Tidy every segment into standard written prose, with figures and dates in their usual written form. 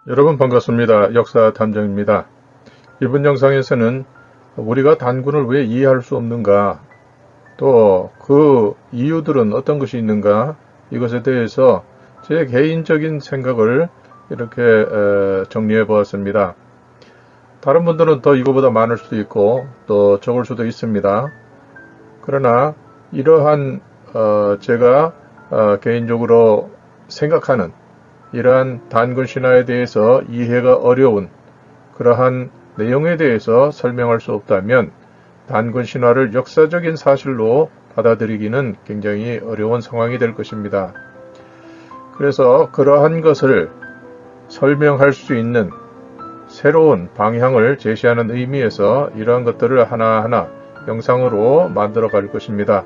여러분 반갑습니다. 역사탐정입니다. 이번 영상에서는 우리가 단군을 왜 이해할 수 없는가, 또 그 이유들은 어떤 것이 있는가, 이것에 대해서 제 개인적인 생각을 이렇게 정리해 보았습니다. 다른 분들은 더 이거보다 많을 수도 있고 또 적을 수도 있습니다. 그러나 이러한 제가 개인적으로 생각하는 이러한 단군 신화에 대해서 이해가 어려운 그러한 내용에 대해서 설명할 수 없다면 단군 신화를 역사적인 사실로 받아들이기는 굉장히 어려운 상황이 될 것입니다. 그래서 그러한 것을 설명할 수 있는 새로운 방향을 제시하는 의미에서 이러한 것들을 하나하나 영상으로 만들어 갈 것입니다.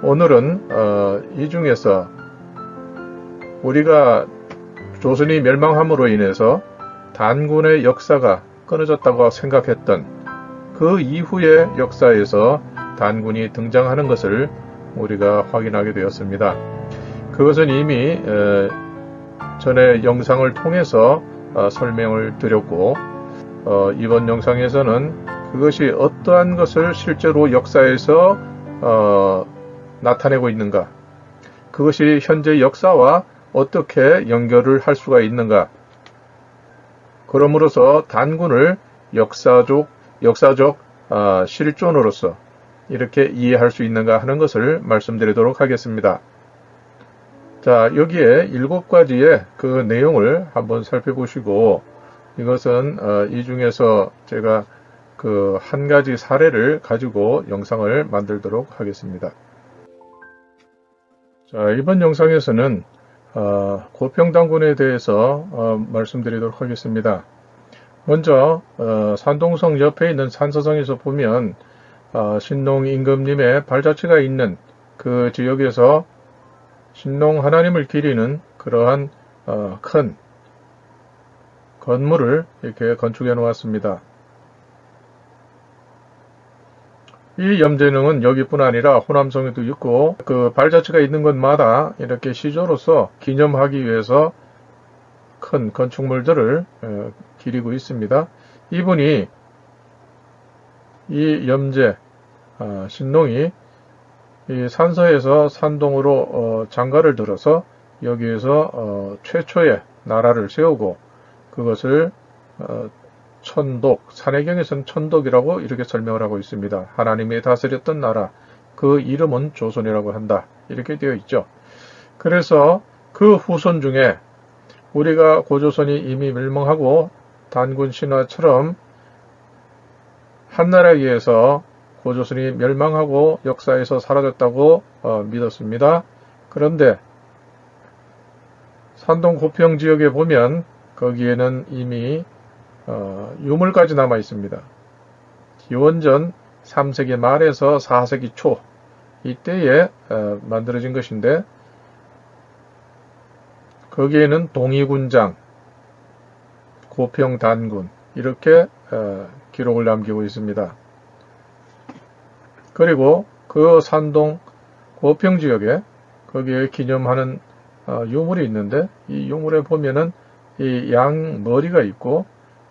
오늘은 이 중에서 우리가 조선이 멸망함으로 인해서 단군의 역사가 끊어졌다고 생각했던 그 이후의 역사에서 단군이 등장하는 것을 우리가 확인하게 되었습니다. 그것은 이미 전에 영상을 통해서 설명을 드렸고, 이번 영상에서는 그것이 어떠한 것을 실제로 역사에서 나타내고 있는가, 그것이 현재 역사와 어떻게 연결을 할 수가 있는가, 그러므로서 단군을 역사적 실존으로서 이렇게 이해할 수 있는가 하는 것을 말씀드리도록 하겠습니다. 자, 여기에 7가지의 그 내용을 한번 살펴보시고, 이것은 이 중에서 제가 그 한 가지 사례를 가지고 영상을 만들도록 하겠습니다. 자, 이번 영상에서는 고평단군에 대해서 말씀드리도록 하겠습니다. 먼저 산동성 옆에 있는 산서성에서 보면 신농 임금님의 발자취가 있는 그 지역에서 신농 하나님을 기리는 그러한 큰 건물을 이렇게 건축해 놓았습니다. 이 염제능은 여기뿐 아니라 호남성에도 있고, 그 발자취가 있는 곳마다 이렇게 시조로서 기념하기 위해서 큰 건축물들을 기리고 있습니다. 이분이, 이 염제 신농이 이 산서에서 산동으로 장가를 들어서 여기에서 최초의 나라를 세우고, 그것을 천독, 산해경에서는 천독이라고 이렇게 설명을 하고 있습니다. 하나님이 다스렸던 나라, 그 이름은 조선이라고 한다, 이렇게 되어 있죠. 그래서 그 후손 중에 우리가 고조선이 이미 멸망하고 단군 신화처럼 한나라에 의해서 고조선이 멸망하고 역사에서 사라졌다고 믿었습니다. 그런데 산동 고평 지역에 보면 거기에는 이미 유물까지 남아 있습니다. 기원전 3세기 말에서 4세기 초 이때에 만들어진 것인데, 거기에는 동이군장, 고평단군 이렇게 기록을 남기고 있습니다. 그리고 그 산동 고평 지역에 거기에 기념하는 유물이 있는데, 이 유물에 보면은 이 양 머리가 있고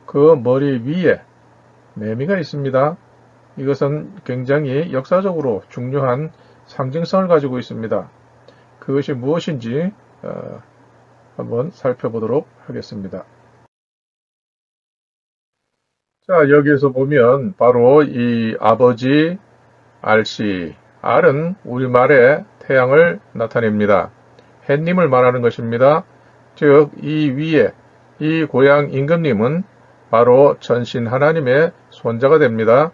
그 머리 위에 매미가 있습니다. 이것은 굉장히 역사적으로 중요한 상징성을 가지고 있습니다. 그것이 무엇인지 한번 살펴보도록 하겠습니다. 자, 여기에서 보면 바로 이 아버지 알씨, 알은 우리말의 태양을 나타냅니다. 햇님을 말하는 것입니다. 즉, 이 위에 이 고향 임금님은 바로 전신 하나님의 손자가 됩니다.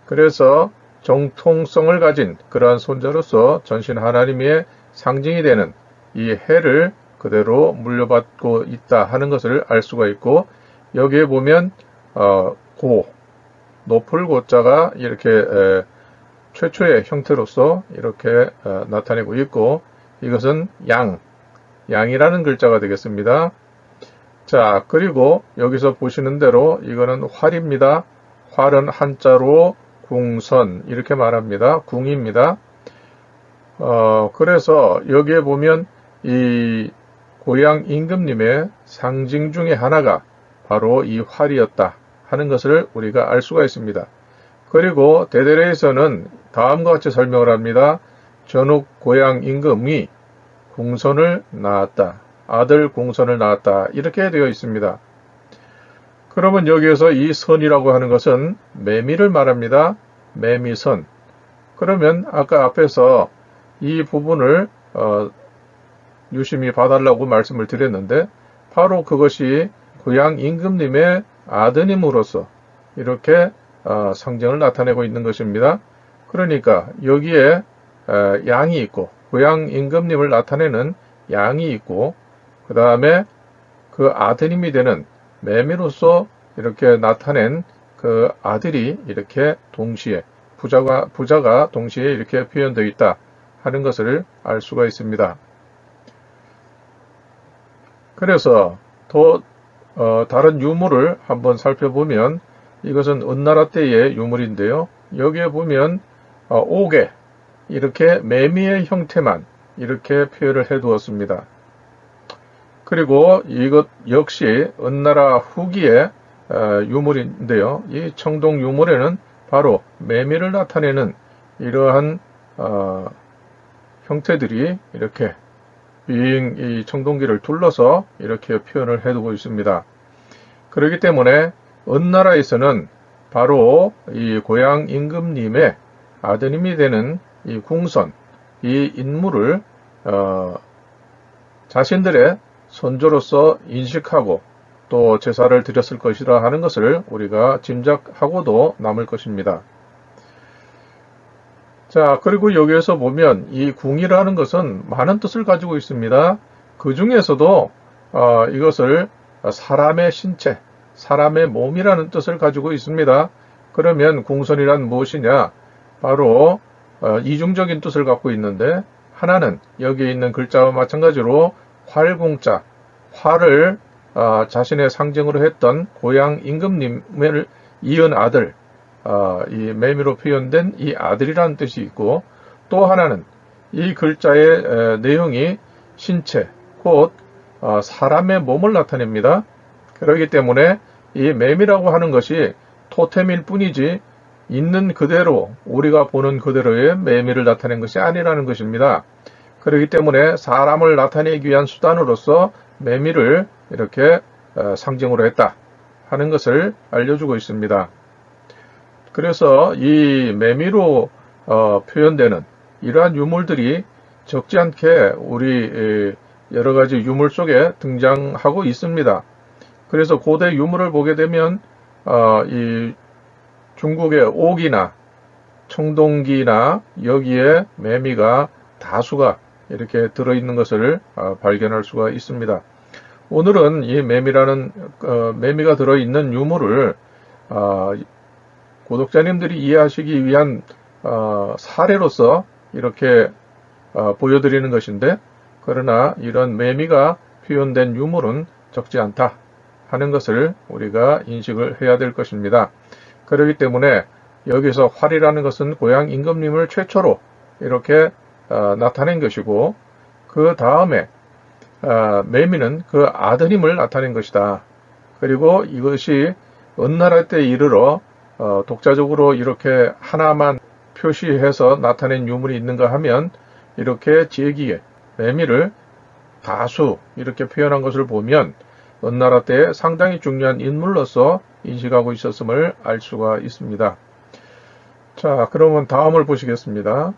그래서 정통성을 가진 그러한 손자로서 전신 하나님의 상징이 되는 이 해를 그대로 물려받고 있다 하는 것을 알 수가 있고, 여기에 보면 높을 고자가 이렇게 최초의 형태로서 이렇게 나타내고 있고, 이것은 양이라는 글자가 되겠습니다. 자, 그리고 여기서 보시는 대로 이거는 활입니다. 활은 한자로 궁선 이렇게 말합니다. 궁입니다. 그래서 여기에 보면 이 고향 임금님의 상징 중에 하나가 바로 이 활이었다 하는 것을 우리가 알 수가 있습니다. 그리고 대대래에서는 다음과 같이 설명을 합니다. 전욱 고향 임금이 궁선을 낳았다. 아들 궁선을 낳았다. 이렇게 되어 있습니다. 그러면 여기에서 이 선이라고 하는 것은 매미를 말합니다. 매미선. 그러면 아까 앞에서 이 부분을 유심히 봐달라고 말씀을 드렸는데 바로 그것이 고향 임금님의 아드님으로서 이렇게 상징을 나타내고 있는 것입니다. 그러니까 여기에 양이 있고 고향 임금님을 나타내는 양이 있고 그 다음에 그 아드님이 되는 매미로서 이렇게 나타낸 그 아들이 이렇게 동시에 부자가 동시에 이렇게 표현되어 있다 하는 것을 알 수가 있습니다. 그래서 또 다른 유물을 한번 살펴보면 이것은 은나라 때의 유물인데요. 여기에 보면 옥에 이렇게 매미의 형태만 이렇게 표현을 해 두었습니다. 그리고 이것 역시 은나라 후기의 유물인데요. 이 청동 유물에는 바로 매미를 나타내는 이러한 형태들이 이렇게 빙 이 청동기를 둘러서 이렇게 표현을 해두고 있습니다. 그렇기 때문에 은나라에서는 바로 이 고향 임금님의 아드님이 되는 이 궁선, 이 인물을 자신들의 선조로서 인식하고 또 제사를 드렸을 것이라 하는 것을 우리가 짐작하고도 남을 것입니다. 자, 그리고 여기에서 보면 이 궁이라는 것은 많은 뜻을 가지고 있습니다. 그 중에서도 이것을 사람의 신체, 사람의 몸이라는 뜻을 가지고 있습니다. 그러면 궁선이란 무엇이냐? 바로 이중적인 뜻을 갖고 있는데 하나는 여기에 있는 글자와 마찬가지로 활궁자, 활을 자신의 상징으로 했던 고향 임금님을 이은 아들, 이 매미로 표현된 이 아들이라는 뜻이 있고 또 하나는 이 글자의 내용이 신체, 곧 사람의 몸을 나타냅니다. 그렇기 때문에 이 매미라고 하는 것이 토템일 뿐이지 있는 그대로 우리가 보는 그대로의 매미를 나타낸 것이 아니라는 것입니다. 그렇기 때문에 사람을 나타내기 위한 수단으로서 매미를 이렇게 상징으로 했다 하는 것을 알려주고 있습니다. 그래서 이 매미로 표현되는 이러한 유물들이 적지 않게 우리 여러 가지 유물 속에 등장하고 있습니다. 그래서 고대 유물을 보게 되면 이 중국의 옥이나 청동기나 여기에 매미가 다수가 이렇게 들어있는 것을 발견할 수가 있습니다. 오늘은 이 매미가 들어있는 유물을 구독자님들이 이해하시기 위한 사례로서 이렇게 보여드리는 것인데 그러나 이런 매미가 표현된 유물은 적지 않다 하는 것을 우리가 인식을 해야 될 것입니다. 그렇기 때문에 여기서 활이라는 것은 고향 임금님을 최초로 이렇게 나타낸 것이고 그 다음에 매미는 그 아드님을 나타낸 것이다. 그리고 이것이 은나라 때 이르러 독자적으로 이렇게 하나만 표시해서 나타낸 유물이 있는가 하면 이렇게 제기에 매미를 다수 이렇게 표현한 것을 보면 은나라 때 상당히 중요한 인물로서 인식하고 있었음을 알 수가 있습니다. 자, 그러면 다음을 보시겠습니다.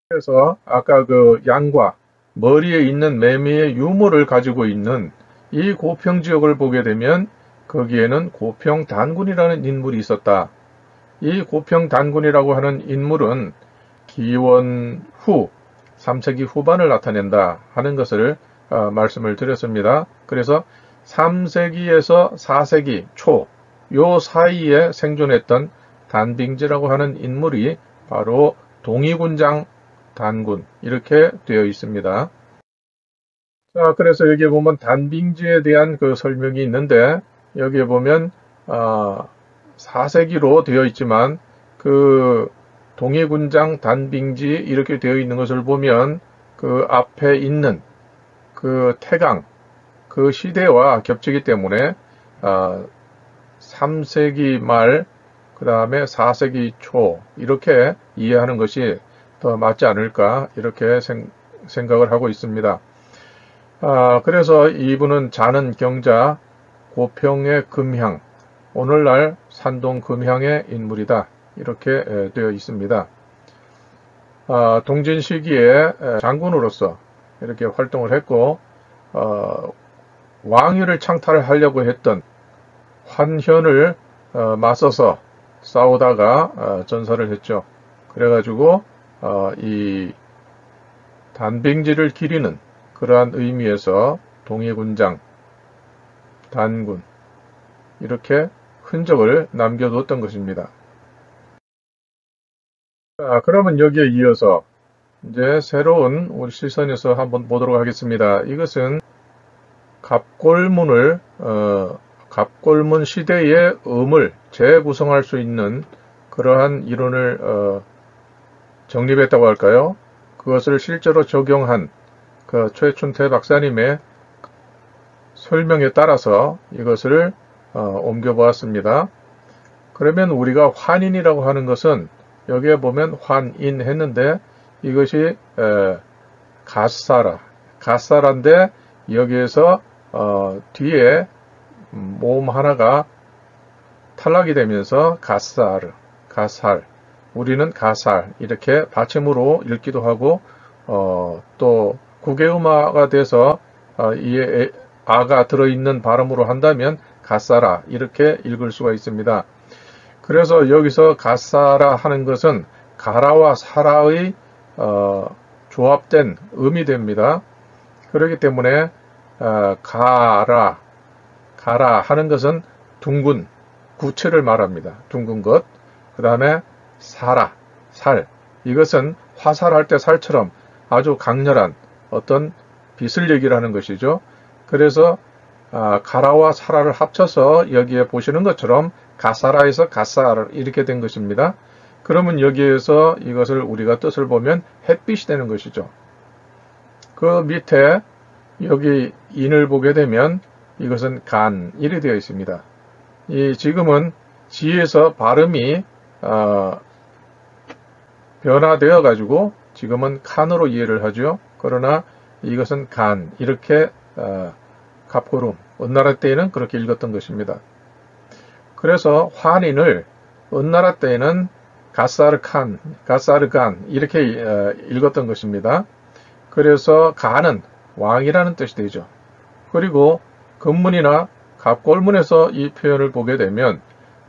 그래서 아까 그 양과 머리에 있는 매미의 유물을 가지고 있는 이 고평 지역을 보게 되면 거기에는 고평 단군이라는 인물이 있었다. 이 고평 단군이라고 하는 인물은 기원 후 3세기 후반을 나타낸다 하는 것을 말씀을 드렸습니다. 그래서 3세기에서 4세기 초 요 사이에 생존했던 단빙지라고 하는 인물이 바로 동이군장 단군 이렇게 되어 있습니다. 자, 그래서 여기에 보면 단빙지에 대한 그 설명이 있는데 여기에 보면 4세기로 되어 있지만 그 동이군장 단빙지 이렇게 되어 있는 것을 보면 그 앞에 있는 그 태강, 그 시대와 겹치기 때문에 3세기 말, 그 다음에 4세기 초 이렇게 이해하는 것이 더 맞지 않을까 이렇게 생각을 하고 있습니다. 그래서 이분은 자는 경자, 고평의 금향, 오늘날 산동 금향의 인물이다 이렇게 되어 있습니다. 동진 시기에 장군으로서 이렇게 활동을 했고 왕위를 창탈하려고 했던 환현을 맞서서 싸우다가 전사를 했죠. 그래가지고 이 단빙지를 기리는 그러한 의미에서 동해군장, 단군 이렇게 흔적을 남겨두었던 것입니다. 그러면 여기에 이어서 이제 새로운 우리 시선에서 한번 보도록 하겠습니다. 이것은 갑골문 시대의 음을 재구성할 수 있는 그러한 이론을 정립했다고 할까요? 그것을 실제로 적용한 그 최춘태 박사님의 설명에 따라서 이것을 옮겨보았습니다. 그러면 우리가 환인이라고 하는 것은 여기에 보면 환인 했는데 이것이 갓사라인데 여기에서 뒤에 모음 하나가 탈락이 되면서 가살 우리는 가살 이렇게 받침으로 읽기도 하고 또 국외음화가 돼서 이 아가 들어있는 발음으로 한다면 가사라 이렇게 읽을 수가 있습니다. 그래서 여기서 가사라 하는 것은 가라와 사라의 조합된 음이 됩니다. 그렇기 때문에 가라 하는 것은 둥근 구체를 말합니다. 둥근 것. 그 다음에 살 이것은 화살할 때 살처럼 아주 강렬한 어떤 빛을 얘기를 하는 것이죠. 그래서 가라와 사라를 합쳐서 여기에 보시는 것처럼 가사라에서 가사라 이렇게 된 것입니다. 그러면 여기에서 이것을 우리가 뜻을 보면 햇빛이 되는 것이죠. 그 밑에 여기 인을 보게 되면 이것은 간일이 되어 있습니다. 지금은 지에서 발음이 변화되어 가지고 지금은 칸으로 이해를 하죠. 그러나 이것은 간 이렇게 갑고름 은나라 때에는 그렇게 읽었던 것입니다. 그래서 환인을 은나라 때에는 가사르간 이렇게 읽었던 것입니다. 그래서 간은 왕이라는 뜻이 되죠. 그리고 금문이나 갑골문에서 이 표현을 보게 되면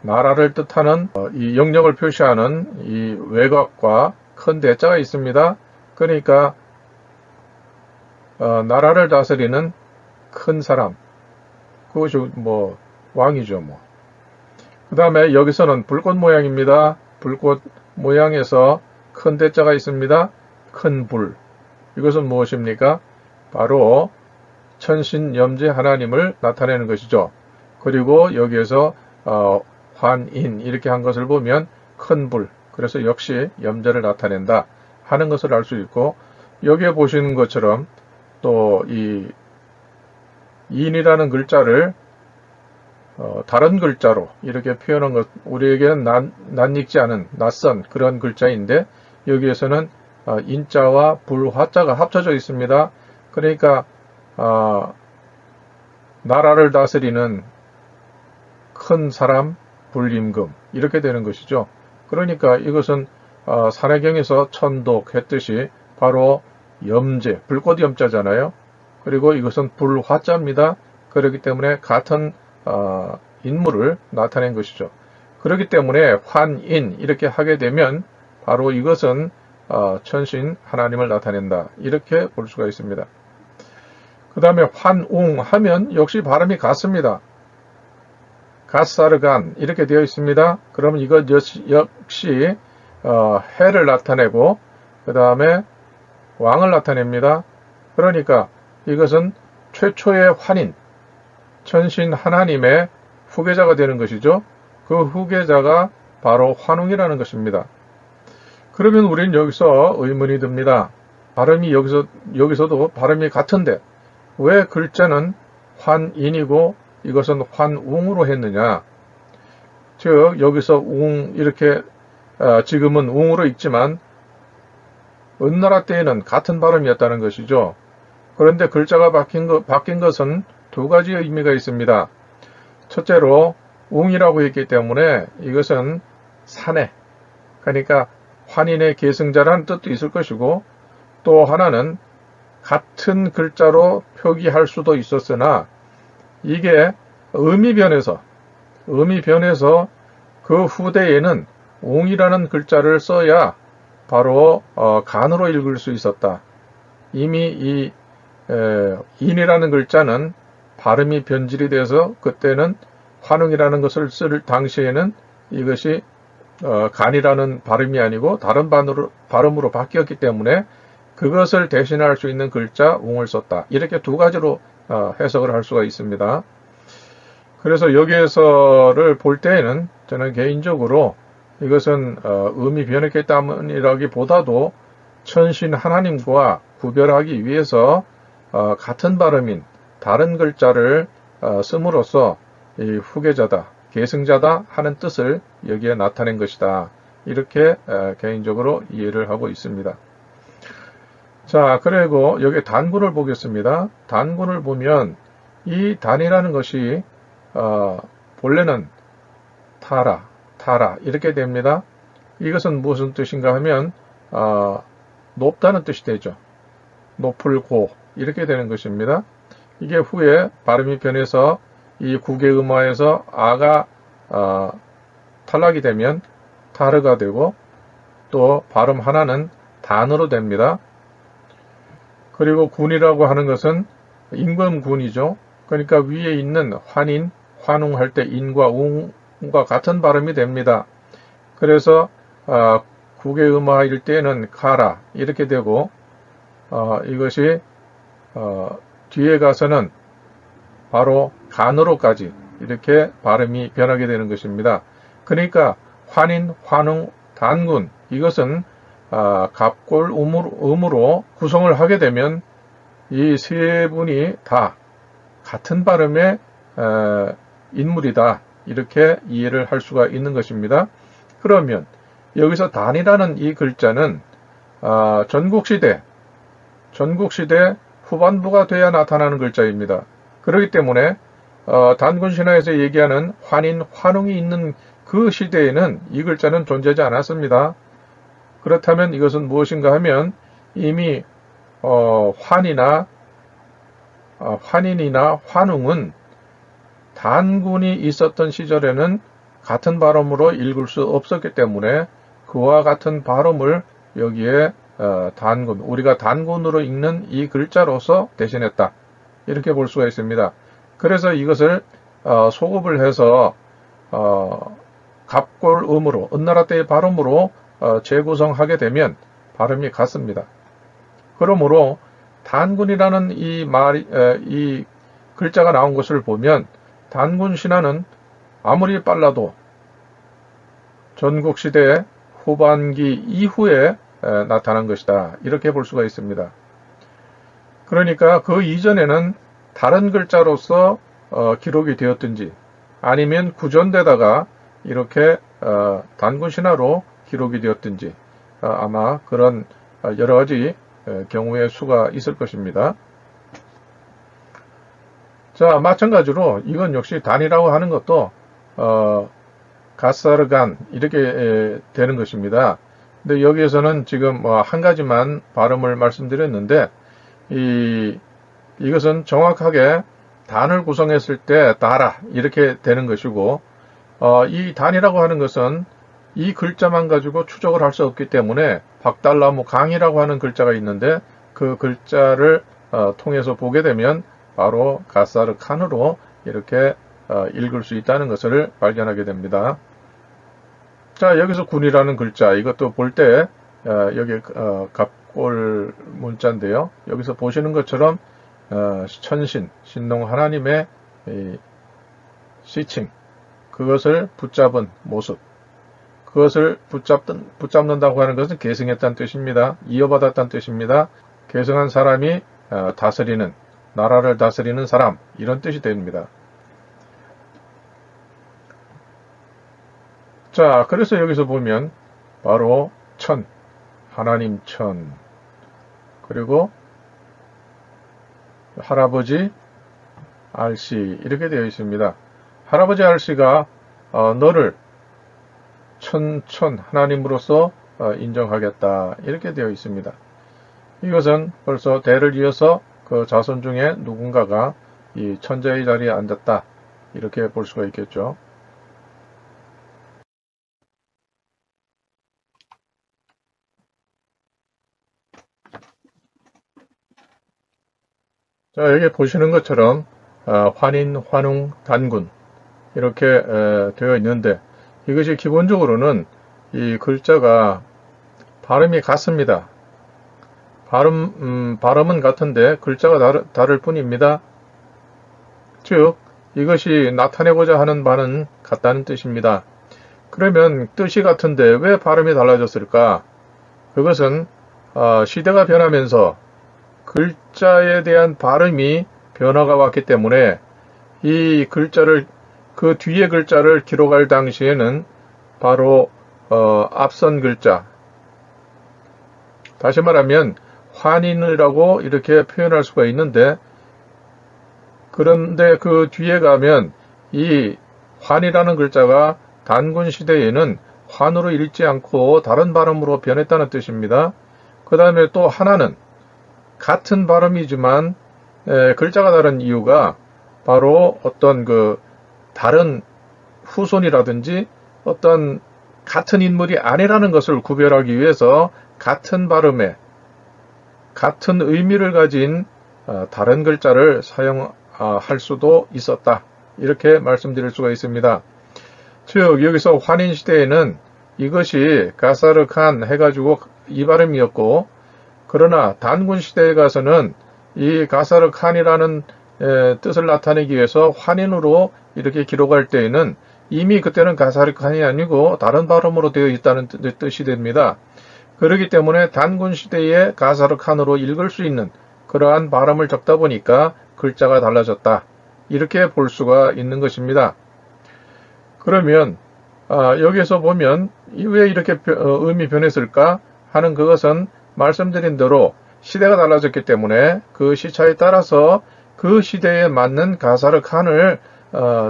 나라를 뜻하는 이 영역을 표시하는 이 외곽과 큰 대자가 있습니다. 그러니까 나라를 다스리는 큰 사람, 그것이 뭐 왕이죠. 그 다음에 여기서는 불꽃 모양입니다. 불꽃 모양에서 큰 대자가 있습니다. 큰 불. 이것은 무엇입니까? 바로 천신염제 하나님을 나타내는 것이죠. 그리고 여기에서 환인 이렇게 한 것을 보면 큰 불. 그래서 역시 염제를 나타낸다 하는 것을 알 수 있고, 여기에 보시는 것처럼 또 이 인이라는 글자를 다른 글자로 이렇게 표현한 것, 우리에게는 낯익지 않은 낯선 그런 글자인데 여기에서는 인자와 불화자가 합쳐져 있습니다. 그러니까 나라를 다스리는 큰 사람 불임금 이렇게 되는 것이죠. 그러니까 이것은 산해경에서 천독 했듯이 바로 염제, 불꽃 염자잖아요. 그리고 이것은 불화자입니다. 그렇기 때문에 같은 인물을 나타낸 것이죠. 그렇기 때문에 환인 이렇게 하게 되면 바로 이것은 천신 하나님을 나타낸다 이렇게 볼 수가 있습니다. 그 다음에 환웅 하면 역시 발음이 같습니다. 갓사르간 이렇게 되어 있습니다. 그러면 이것 역시 해를 나타내고 그 다음에 왕을 나타냅니다. 그러니까 이것은 최초의 환인, 천신 하나님의 후계자가 되는 것이죠. 그 후계자가 바로 환웅이라는 것입니다. 그러면 우리는 여기서 의문이 듭니다. 발음이 여기서도 발음이 같은데 왜 글자는 환인이고 이것은 환웅으로 했느냐? 즉 여기서 웅 이렇게 지금은 웅으로 읽지만 은나라 때에는 같은 발음이었다는 것이죠. 그런데 글자가 바뀐 것은 두 가지의 의미가 있습니다. 첫째로 웅이라고 했기 때문에 이것은 사내, 그러니까 환인의 계승자라는 뜻도 있을 것이고, 또 하나는 같은 글자로 표기할 수도 있었으나 이게 의미 변해서 그 후대에는 웅이라는 글자를 써야 바로 간으로 읽을 수 있었다. 이미 이 인이라는 글자는 발음이 변질이 돼서 그때는 환웅이라는 것을 쓸 당시에는 이것이 간이라는 발음이 아니고 다른 발음으로 바뀌었기 때문에 그것을 대신할 수 있는 글자 웅을 썼다. 이렇게 두 가지로 해석을 할 수가 있습니다. 그래서 여기에서를 볼 때에는 저는 개인적으로 이것은 의미 변했기 때문이라기보다도 천신 하나님과 구별하기 위해서 같은 발음인 다른 글자를 씀으로써 이 후계자다, 계승자다 하는 뜻을 여기에 나타낸 것이다. 이렇게 개인적으로 이해를 하고 있습니다. 자, 그리고 여기 단군을 보겠습니다. 단군을 보면 이 단이라는 것이 본래는 타라 이렇게 됩니다. 이것은 무슨 뜻인가 하면 높다는 뜻이 되죠. 높을 고 이렇게 되는 것입니다. 이게 후에 발음이 변해서 이 국외음화에서 아가 탈락이 되면 타르가 되고 또 발음 하나는 단으로 됩니다. 그리고 군이라고 하는 것은 임금군이죠. 그러니까 위에 있는 환인, 환웅할 때 인과 웅과 같은 발음이 됩니다. 그래서 국외음화일 때는 가라 이렇게 되고 이것이 뒤에 가서는 바로 간으로까지 이렇게 발음이 변하게 되는 것입니다. 그러니까 환인, 환웅, 단군 이것은 갑골, 음으로 구성을 하게 되면 이 세 분이 다 같은 발음의 인물이다. 이렇게 이해를 할 수가 있는 것입니다. 그러면 여기서 단이라는 이 글자는 전국시대 후반부가 돼야 나타나는 글자입니다. 그렇기 때문에 단군신화에서 얘기하는 환인, 환웅이 있는 그 시대에는 이 글자는 존재하지 않았습니다. 그렇다면 이것은 무엇인가 하면 이미 환인이나 환웅은 단군이 있었던 시절에는 같은 발음으로 읽을 수 없었기 때문에 그와 같은 발음을 여기에 단군, 우리가 단군으로 읽는 이 글자로서 대신했다. 이렇게 볼 수가 있습니다. 그래서 이것을 소급을 해서 갑골음으로, 은나라 때의 발음으로 재구성하게 되면 발음이 같습니다. 그러므로 단군이라는 이 글자가 나온 것을 보면 단군 신화는 아무리 빨라도 전국시대 후반기 이후에 나타난 것이다. 이렇게 볼 수가 있습니다. 그러니까 그 이전에는 다른 글자로서 기록이 되었든지 아니면 구전되다가 이렇게 단군 신화로 기록이 되었든지 아마 그런 여러 가지 경우의 수가 있을 것입니다. 자, 마찬가지로 이건 역시 단이라고 하는 것도 가사르간 이렇게 되는 것입니다. 근데 여기에서는 지금 한 가지만 발음을 말씀드렸는데 이것은 정확하게 단을 구성했을 때 다라 이렇게 되는 것이고 이 단이라고 하는 것은 이 글자만 가지고 추적을 할 수 없기 때문에 박달나무 강이라고 하는 글자가 있는데 그 글자를 통해서 보게 되면 바로 가사르 칸으로 이렇게 읽을 수 있다는 것을 발견하게 됩니다. 자, 여기서 군이라는 글자 이것도 볼 때 여기 갑골 문자인데요. 여기서 보시는 것처럼 천신, 신농 하나님의 시칭 그것을 붙잡은 모습 그것을 붙잡는다고 하는 것은 계승했다는 뜻입니다. 이어받았다는 뜻입니다. 계승한 사람이 다스리는 나라를 다스리는 사람, 이런 뜻이 됩니다. 자, 그래서 여기서 보면 바로 천, 하나님 천, 그리고 할아버지 알씨 이렇게 되어 있습니다. 할아버지 알씨가 너를 천천 하나님으로서 인정하겠다 이렇게 되어 있습니다. 이것은 벌써 대를 이어서 그 자손 중에 누군가가 이 천자의 자리에 앉았다 이렇게 볼 수가 있겠죠. 자, 여기 보시는 것처럼 환인, 환웅, 단군 이렇게 되어 있는데 이것이 기본적으로는 이 글자가 발음이 같습니다. 발음은 같은데 글자가 다를 뿐입니다. 즉 이것이 나타내고자 하는 바는 같다는 뜻입니다. 그러면 뜻이 같은데 왜 발음이 달라졌을까? 그것은 시대가 변하면서 글자에 대한 발음이 변화가 왔기 때문에 이 글자를 그 뒤에 글자를 기록할 당시에는 바로 앞선 글자, 다시 말하면 환인이라고 이렇게 표현할 수가 있는데, 그런데 그 뒤에 가면 이 환이라는 글자가 단군 시대에는 환으로 읽지 않고 다른 발음으로 변했다는 뜻입니다. 그 다음에 또 하나는 같은 발음이지만 글자가 다른 이유가 바로 어떤 그 다른 후손이라든지 어떤 같은 인물이 아니라는 것을 구별하기 위해서 같은 발음에 같은 의미를 가진 다른 글자를 사용할 수도 있었다. 이렇게 말씀드릴 수가 있습니다. 즉 여기서 환인 시대에는 이것이 가사르칸 해가지고 이 발음이었고, 그러나 단군 시대에 가서는 이 가사르칸이라는 뜻을 나타내기 위해서 환인으로 이렇게 기록할 때에는 이미 그때는 가사르칸이 아니고 다른 발음으로 되어 있다는 뜻이 됩니다. 그렇기 때문에 단군 시대에 가사르칸으로 읽을 수 있는 그러한 발음을 적다 보니까 글자가 달라졌다. 이렇게 볼 수가 있는 것입니다. 그러면 여기에서 보면 왜 이렇게 의미 변했을까 하는 그것은 말씀드린 대로 시대가 달라졌기 때문에 그 시차에 따라서 그 시대에 맞는 가사르칸을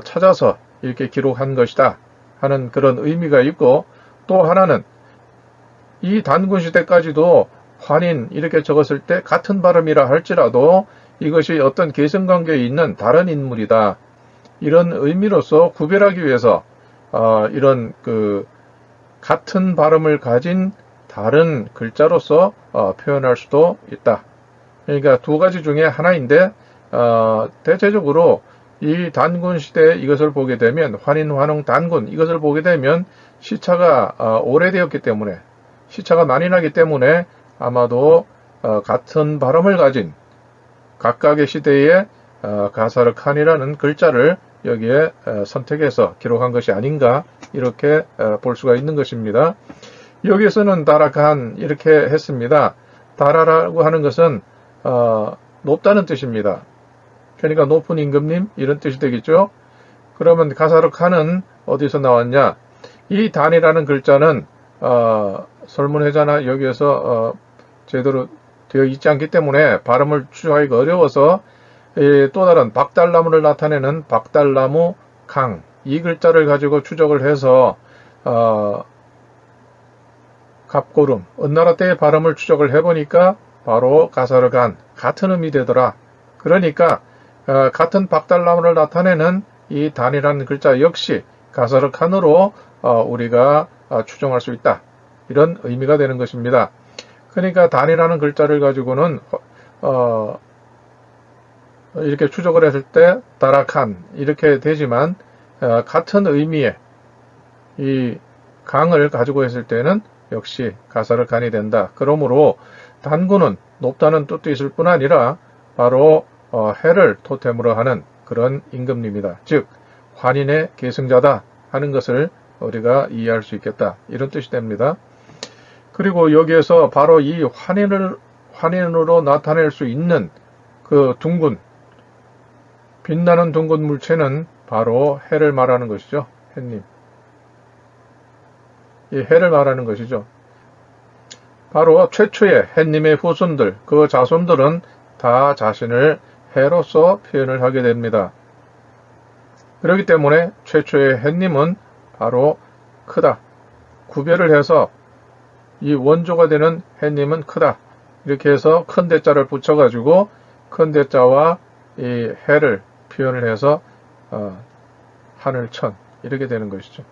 찾아서 이렇게 기록한 것이다 하는 그런 의미가 있고, 또 하나는 이 단군 시대까지도 환인 이렇게 적었을 때 같은 발음이라 할지라도 이것이 어떤 계승관계에 있는 다른 인물이다, 이런 의미로서 구별하기 위해서 이런 그 같은 발음을 가진 다른 글자로서 표현할 수도 있다. 그러니까 두 가지 중에 하나인데 대체적으로 이 단군 시대 이것을 보게 되면 환인, 환웅, 단군 이것을 보게 되면 시차가 오래되었기 때문에, 시차가 많이 나기 때문에 아마도 같은 발음을 가진 각각의 시대의 가사르칸이라는 글자를 여기에 선택해서 기록한 것이 아닌가 이렇게 볼 수가 있는 것입니다. 여기에서는 다라칸 이렇게 했습니다. 다라라고 하는 것은 높다는 뜻입니다. 그러니까 높은 임금님 이런 뜻이 되겠죠. 그러면 가사르칸은 어디서 나왔냐? 이 단이라는 글자는 설문회자나 여기에서 제대로 되어 있지 않기 때문에 발음을 추적하기가 어려워서 또 다른 박달나무를 나타내는 박달나무 강, 이 글자를 가지고 추적을 해서 갑고름, 은나라 때의 발음을 추적을 해보니까 바로 가사르칸, 같은 의미 되더라. 그러니까 같은 박달나무를 나타내는 이 단이라는 글자 역시 가사르칸으로 우리가 추정할 수 있다. 이런 의미가 되는 것입니다. 그러니까 단이라는 글자를 가지고는 이렇게 추적을 했을 때 다라칸 이렇게 되지만 같은 의미의 이 강을 가지고 했을 때는 역시 가사르칸이 된다. 그러므로 단군은 높다는 뜻도 있을 뿐 아니라 바로 해를 토템으로 하는 그런 임금님이다. 즉 환인의 계승자다 하는 것을 우리가 이해할 수 있겠다. 이런 뜻이 됩니다. 그리고 여기에서 바로 이 환인으로 나타낼 수 있는 그 둥근, 빛나는 둥근 물체는 바로 해를 말하는 것이죠. 해님. 이 해를 말하는 것이죠. 바로 최초의 해님의 후손들, 그 자손들은 다 자신을 해로서 표현을 하게 됩니다. 그렇기 때문에 최초의 해님은 바로 크다. 구별을 해서 이 원조가 되는 해님은 크다. 이렇게 해서 큰 대자를 붙여가지고 큰 대자와 이 해를 표현을 해서 하늘천 이렇게 되는 것이죠.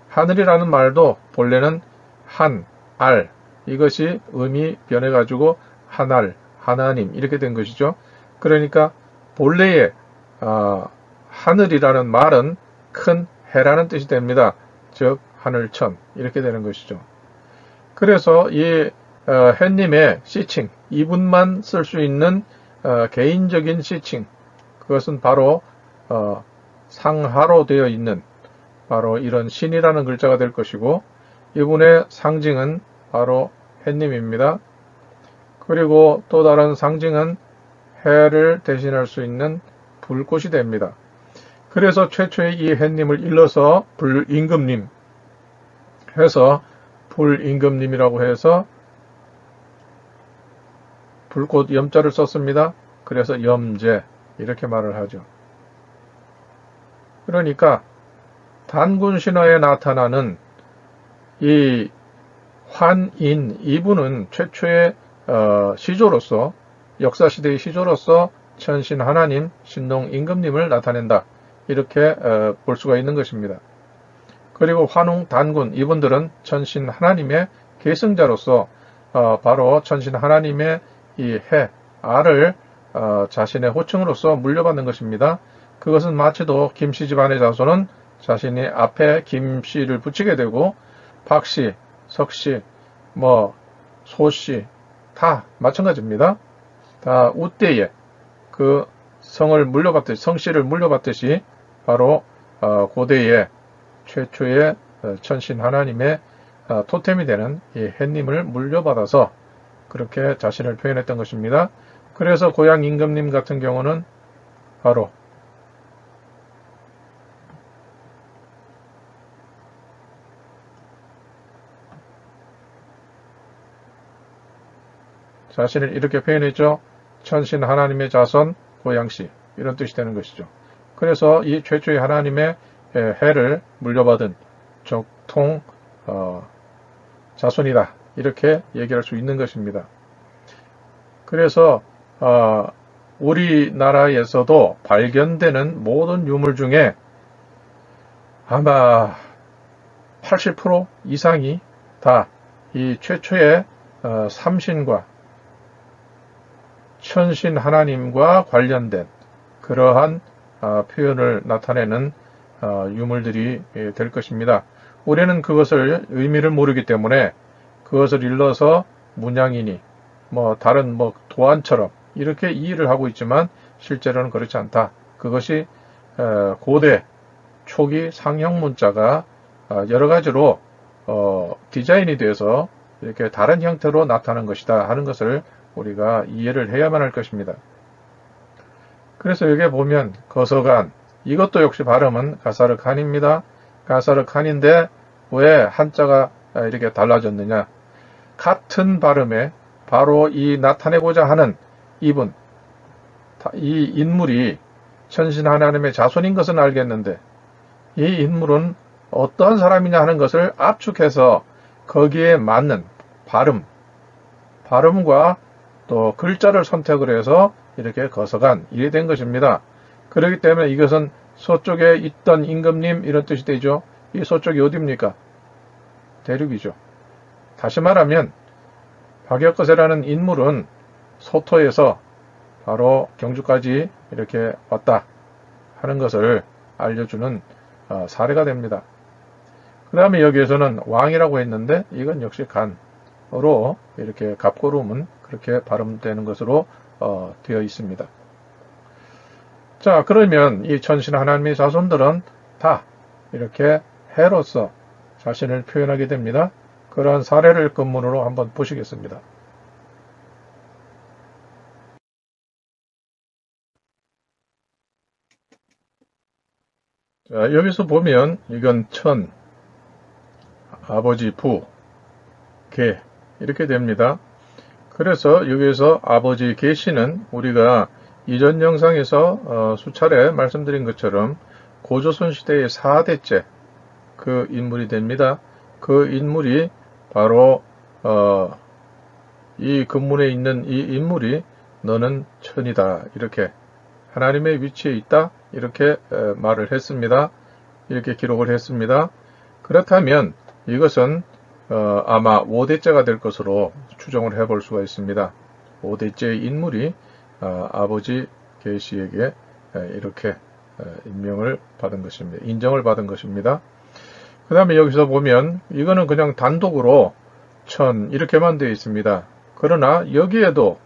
하늘이라는 말도 본래는 한, 알 이것이 의미 변해가지고 하날, 하나님 이렇게 된 것이죠. 그러니까 본래의 하늘이라는 말은 큰 해라는 뜻이 됩니다. 즉 하늘천 이렇게 되는 것이죠. 그래서 이 해님의 시칭, 이분만 쓸 수 있는 개인적인 시칭, 그것은 바로 상하로 되어 있는 바로 이런 신이라는 글자가 될 것이고, 이분의 상징은 바로 해님입니다. 그리고 또 다른 상징은 해를 대신할 수 있는 불꽃이 됩니다. 그래서 최초의 이 해님을 일러서 불임금님 해서 불임금님이라고 해서 불꽃 염자를 썼습니다. 그래서 염제 이렇게 말을 하죠. 그러니까 단군 신화에 나타나는 이 환인 이분은 최초의 시조로서 역사시대의 시조로서 천신 하나님 신동 임금님을 나타낸다. 이렇게 볼 수가 있는 것입니다. 그리고 환웅 단군 이분들은 천신 하나님의 계승자로서 바로 천신 하나님의 이 해, 알을 자신의 호칭으로서 물려받는 것입니다. 그것은 마치도 김씨 집안의 자손은 자신이 앞에 김씨를 붙이게 되고 박씨, 석씨, 소씨 다 마찬가지입니다. 다 우대에 그 성을 물려받듯이 성씨를 물려받듯이 바로 고대의 최초의 천신 하나님의 토템이 되는 이 해님을 물려받아서 그렇게 자신을 표현했던 것입니다. 그래서 고향 임금님 같은 경우는 바로 자신을 이렇게 표현했죠. 천신 하나님의 자손 고향씨 이런 뜻이 되는 것이죠. 그래서 이 최초의 하나님의 해를 물려받은 적통 자손이다 이렇게 얘기할 수 있는 것입니다. 그래서 우리나라에서도 발견되는 모든 유물 중에 아마 80% 이상이 다 이 최초의 삼신과 천신 하나님과 관련된 그러한 표현을 나타내는 유물들이 될 것입니다. 우리는 그것을 의미를 모르기 때문에 그것을 일러서 문양이니 다른 도안처럼 이렇게 이해를 하고 있지만 실제로는 그렇지 않다. 그것이 고대 초기 상형 문자가 여러 가지로 디자인이 돼서 이렇게 다른 형태로 나타난 것이다 하는 것을 우리가 이해를 해야만 할 것입니다. 그래서 여기에 보면 거서간 이것도 역시 발음은 가사르칸입니다. 가사르칸인데 왜 한자가 이렇게 달라졌느냐? 같은 발음에 바로 이 나타내고자 하는 이분, 이 인물이 천신 하나님의 자손인 것은 알겠는데 이 인물은 어떤 사람이냐 하는 것을 압축해서 거기에 맞는 발음과 또 글자를 선택을 해서 이렇게 거서간 이래 된 것입니다. 그렇기 때문에 이것은 서쪽에 있던 임금님 이런 뜻이 되죠. 이 서쪽이 어디입니까? 대륙이죠. 다시 말하면 박역거세라는 인물은 소토에서 바로 경주까지 이렇게 왔다 하는 것을 알려주는 사례가 됩니다. 그 다음에 여기에서는 왕이라고 했는데 이건 역시 간으로 이렇게 갑고름은 그렇게 발음되는 것으로 되어 있습니다. 자, 그러면 이 천신 하나님의 자손들은 다 이렇게 해로서 자신을 표현하게 됩니다. 그러한 사례를 근본으로 한번 보시겠습니다. 자, 여기서 보면 이건 천, 아버지 부, 개 이렇게 됩니다. 그래서 여기서 아버지 계시는 우리가 이전 영상에서 수차례 말씀드린 것처럼 고조선 시대의 4대째 그 인물이 됩니다. 그 인물이 바로 이 근문에 있는 이 인물이 너는 천이다. 이렇게 하나님의 위치에 있다. 이렇게 말을 했습니다. 이렇게 기록을 했습니다. 그렇다면 이것은 아마 5대째가 될 것으로 추정을 해볼 수가 있습니다. 5대째의 인물이 아버지 계시에게 이렇게 임명을 받은 것입니다. 인정을 받은 것입니다. 그 다음에 여기서 보면 이거는 그냥 단독으로 천 이렇게만 되어 있습니다. 그러나 여기에도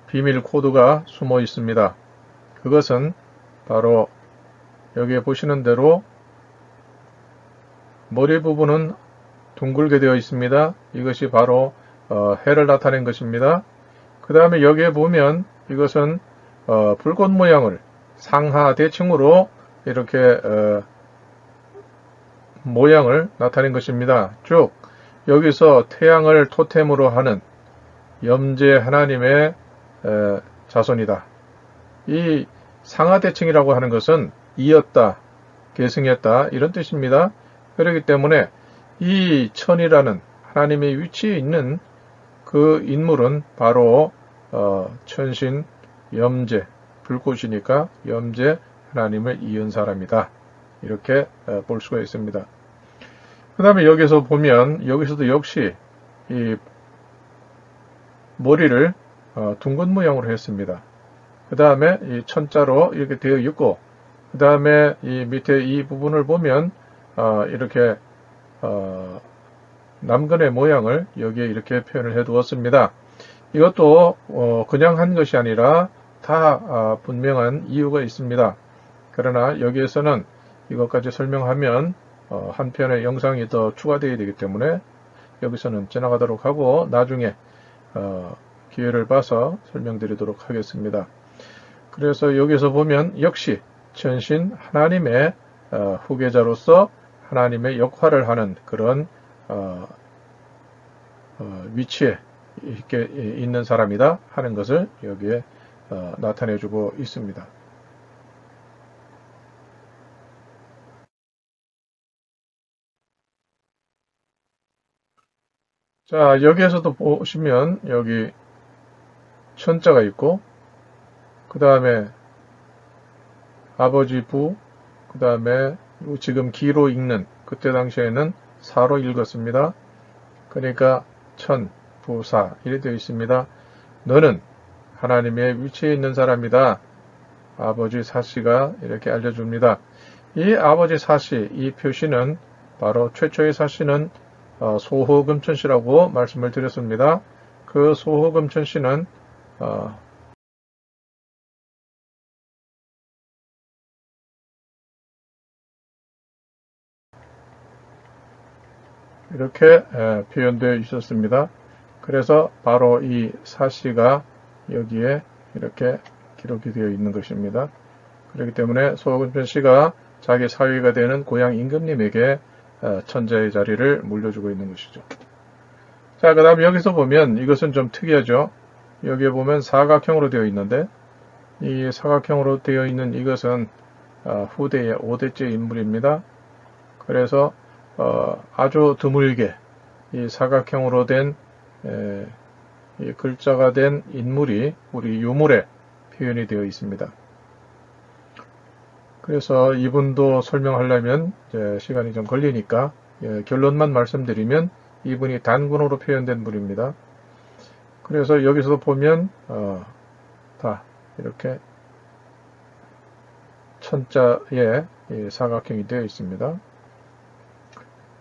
비밀 코드가 숨어 있습니다. 그것은 바로 여기에 보시는 대로 머리 부분은 둥글게 되어 있습니다. 이것이 바로 해를 나타낸 것입니다. 그 다음에 여기에 보면 이것은 불꽃 모양을 상하 대칭으로 이렇게 모양을 나타낸 것입니다. 쭉 여기서 태양을 토템으로 하는 염제 하나님의 자손이다. 이 상하대칭이라고 하는 것은 이었다, 계승했다 이런 뜻입니다. 그렇기 때문에 이 천이라는 하나님의 위치에 있는 그 인물은 바로 천신 염제, 불꽃이니까 염제 하나님을 이은 사람이다. 이렇게 볼 수가 있습니다. 그 다음에 여기서 보면 여기서도 역시 이 머리를 둥근 모양으로 했습니다. 그 다음에 이 천자로 이렇게 되어 있고 그 다음에 이 밑에 이 부분을 보면 이렇게 남근의 모양을 여기에 이렇게 표현을 해 두었습니다. 이것도 그냥 한 것이 아니라 다 분명한 이유가 있습니다. 그러나 여기에서는 이것까지 설명하면 한 편의 영상이 더 추가되어야 되기 때문에 여기서는 지나가도록 하고 나중에 기회를 봐서 설명드리도록 하겠습니다. 그래서 여기서 보면 역시 천신 하나님의 후계자로서 하나님의 역할을 하는 그런 위치에 있는 사람이다 하는 것을 여기에 나타내주고 있습니다. 자, 여기에서도 보시면 여기 천자가 있고 그 다음에 아버지 부, 그 다음에 지금 기로 읽는 그때 당시에는 사로 읽었습니다. 그러니까 천, 부, 사 이렇게 되어 있습니다. 너는 하나님의 위치에 있는 사람이다. 아버지 사씨가 이렇게 알려줍니다. 이 아버지 사씨, 이 표시는 바로 최초의 사씨는 소호금천씨라고 말씀을 드렸습니다. 그 소호금천씨는 이렇게 표현되어 있었습니다. 그래서 바로 이 사씨가 여기에 이렇게 기록이 되어 있는 것입니다. 그렇기 때문에 소호금천씨가 자기 사위가 되는 고향 임금님에게 천자의 자리를 물려주고 있는 것이죠. 자, 그 다음에 여기서 보면 이것은 좀 특이하죠. 여기에 보면 사각형으로 되어 있는데 이 사각형으로 되어 있는 이것은 후대의 5대째 인물입니다. 그래서 아주 드물게 이 사각형으로 된 이 글자가 된 인물이 우리 유물에 표현이 되어 있습니다. 그래서 이분도 설명하려면 시간이 좀 걸리니까 결론만 말씀드리면 이분이 단군으로 표현된 분입니다. 그래서 여기서도 보면 다 이렇게 천자에 사각형이 되어 있습니다.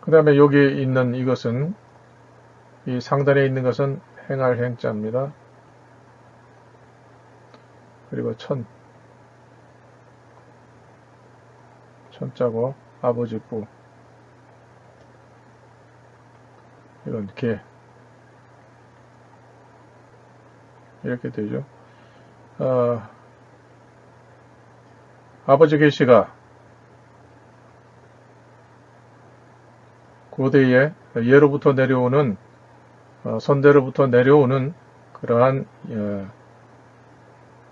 그 다음에 여기 있는 이것은 이 상단에 있는 것은 행할 행자입니다. 그리고 천자고 아버지 부 이건 개 이렇게 되죠. 아버지 계시가 고대에 예로부터 내려오는 선대로부터 내려오는 그러한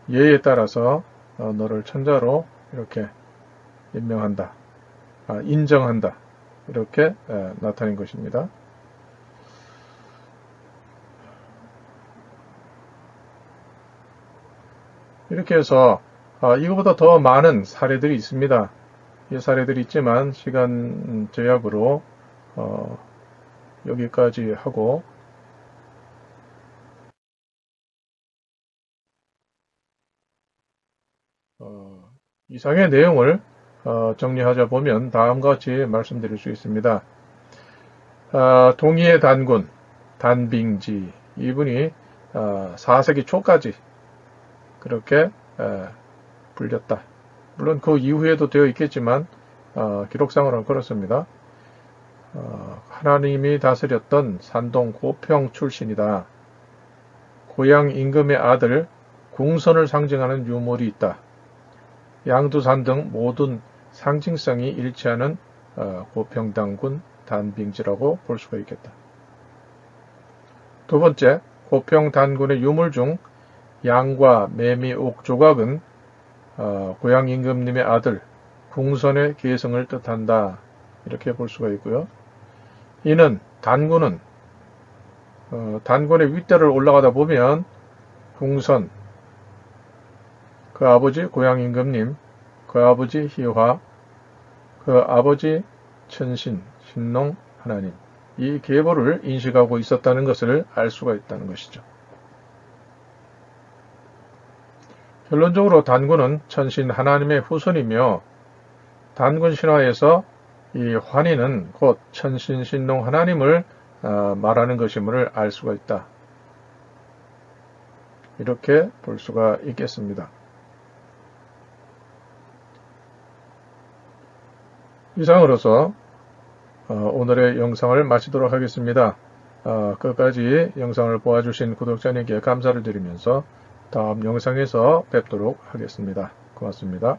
예에 따라서 너를 천자로 이렇게 임명한다, 인정한다, 이렇게 나타낸 것입니다. 이렇게 해서 이거보다 더 많은 사례들이 있습니다. 이 사례들이 있지만 시간 제약으로 여기까지 하고, 이상의 내용을 정리하자 보면 다음과 같이 말씀드릴 수 있습니다. 동의의 단군 단빙지, 이분이 4세기 초까지 그렇게 불렸다. 물론 그 이후에도 되어 있겠지만 기록상으로는 그렇습니다. 하나님이 다스렸던 산동 고평 출신이다. 고향 임금의 아들 궁선을 상징하는 유물이 있다. 양두산 등 모든 상징성이 일치하는 고평단군 단빙지라고 볼 수가 있겠다. 두 번째, 고평단군의 유물 중 양과 매미, 옥, 조각은 고향 임금님의 아들 궁선의 계승을 뜻한다, 이렇게 볼 수가 있고요. 이는 단군은 단군의 윗대를 올라가다 보면 궁선, 그 아버지 고향 임금님, 그 아버지 희화, 그 아버지 천신, 신농 하나님, 이 계보를 인식하고 있었다는 것을 알 수가 있다는 것이죠. 결론적으로 단군은 천신 하나님의 후손이며, 단군 신화에서 이 환희는 곧 천신 신농 하나님을 말하는 것임을 알 수가 있다, 이렇게 볼 수가 있겠습니다. 이상으로서 오늘의 영상을 마치도록 하겠습니다. 끝까지 영상을 보아주신 구독자님께 감사를 드리면서 다음 영상에서 뵙도록 하겠습니다. 고맙습니다.